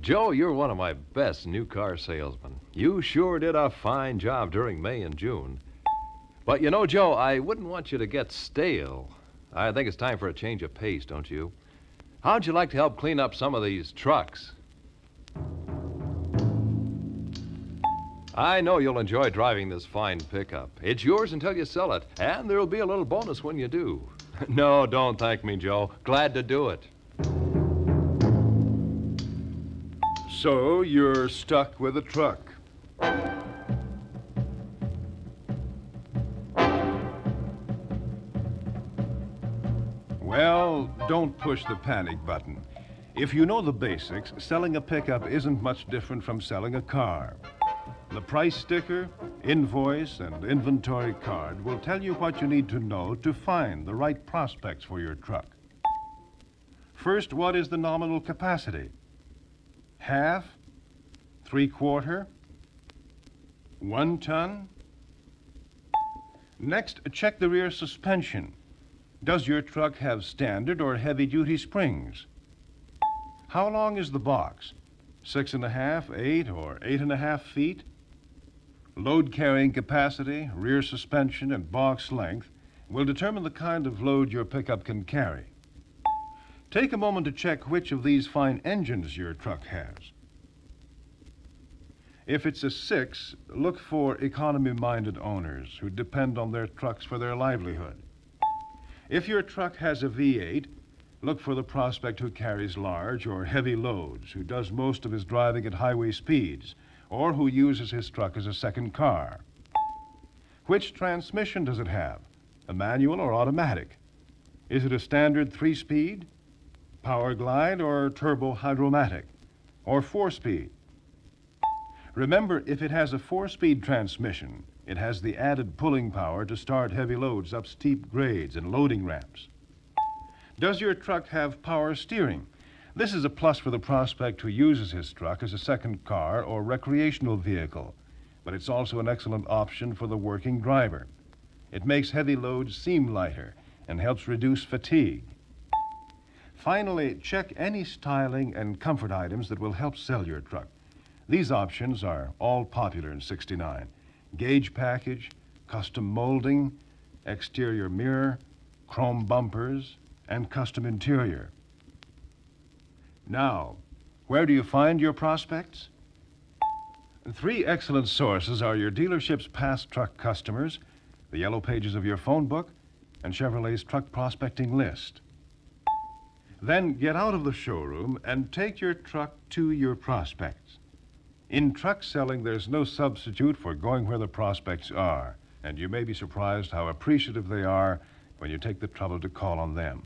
Joe, you're one of my best new car salesmen. You sure did a fine job during May and June. But you know, Joe, I wouldn't want you to get stale. I think it's time for a change of pace, don't you? How'd you like to help clean up some of these trucks? I know you'll enjoy driving this fine pickup. It's yours until you sell it, and there'll be a little bonus when you do. No, don't thank me, Joe. Glad to do it. So you're stuck with a truck. Well, don't push the panic button. If you know the basics, selling a pickup isn't much different from selling a car. The price sticker, invoice, and inventory card will tell you what you need to know to find the right prospects for your truck. First, what is the nominal capacity? Half? 3/4? 1 ton? Next, check the rear suspension. Does your truck have standard or heavy-duty springs? How long is the box? 6.5, 8, or 8.5 feet? Load carrying capacity, rear suspension, and box length will determine the kind of load your pickup can carry. Take a moment to check which of these fine engines your truck has. If it's a 6, look for economy-minded owners who depend on their trucks for their livelihood. If your truck has a V8, look for the prospect who carries large or heavy loads, who does most of his driving at highway speeds, or who uses his truck as a second car. Which transmission does it have? A manual or automatic? Is it a standard 3-speed, power glide, or turbo hydromatic, or 4-speed? Remember, if it has a 4-speed transmission, it has the added pulling power to start heavy loads up steep grades and loading ramps. Does your truck have power steering? This is a plus for the prospect who uses his truck as a second car or recreational vehicle, but it's also an excellent option for the working driver. It makes heavy loads seem lighter and helps reduce fatigue. Finally, check any styling and comfort items that will help sell your truck. These options are all popular in '69. Gauge package, custom molding, exterior mirror, chrome bumpers, and custom interior. Now, where do you find your prospects? 3 excellent sources are your dealership's past truck customers, the yellow pages of your phone book, and Chevrolet's truck prospecting list. Then get out of the showroom and take your truck to your prospects. In truck selling, there's no substitute for going where the prospects are, and you may be surprised how appreciative they are when you take the trouble to call on them.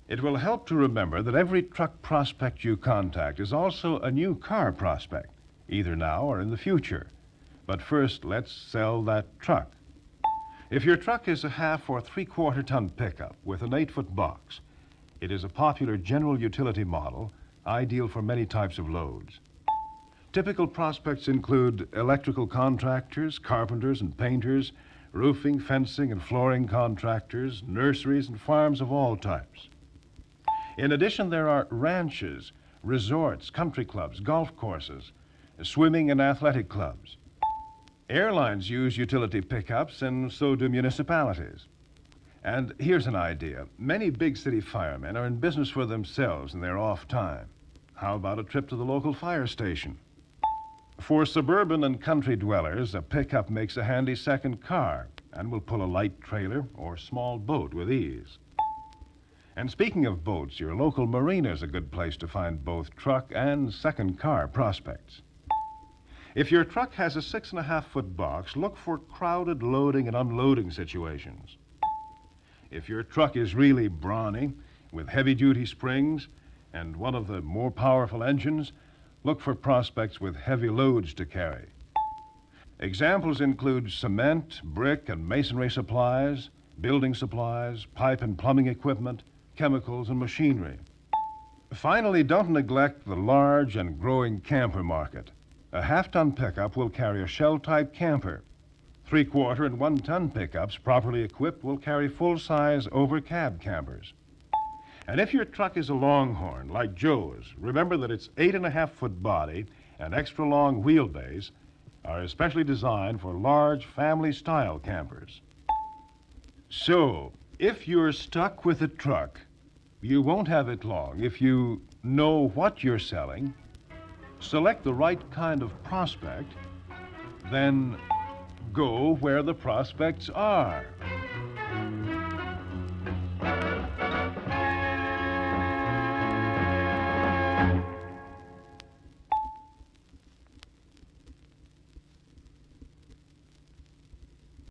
It will help to remember that every truck prospect you contact is also a new car prospect, either now or in the future. But first, let's sell that truck. If your truck is a 1/2 or 3/4 ton pickup with an 8-foot box, it is a popular general utility model, ideal for many types of loads. Typical prospects include electrical contractors, carpenters and painters, roofing, fencing, and flooring contractors, nurseries, and farms of all types. In addition, there are ranches, resorts, country clubs, golf courses, swimming and athletic clubs. Airlines use utility pickups, and so do municipalities. And here's an idea. Many big city firemen are in business for themselves in their off time. How about a trip to the local fire station? For suburban and country dwellers, a pickup makes a handy second car and will pull a light trailer or small boat with ease. And speaking of boats, your local marina is a good place to find both truck and second car prospects. If your truck has a 6.5-foot box, look for crowded loading and unloading situations. If your truck is really brawny, with heavy-duty springs and one of the more powerful engines, look for prospects with heavy loads to carry. Examples include cement, brick, and masonry supplies, building supplies, pipe and plumbing equipment, chemicals, and machinery. Finally, don't neglect the large and growing camper market. A 1/2-ton pickup will carry a shell-type camper. 3/4 and 1-ton pickups, properly equipped, will carry full-size over-cab campers. And if your truck is a Longhorn, like Joe's, remember that its 8.5-foot body and extra long wheelbase are especially designed for large family-style campers. So, if you're stuck with a truck, you won't have it long if you know what you're selling, select the right kind of prospect, then go where the prospects are.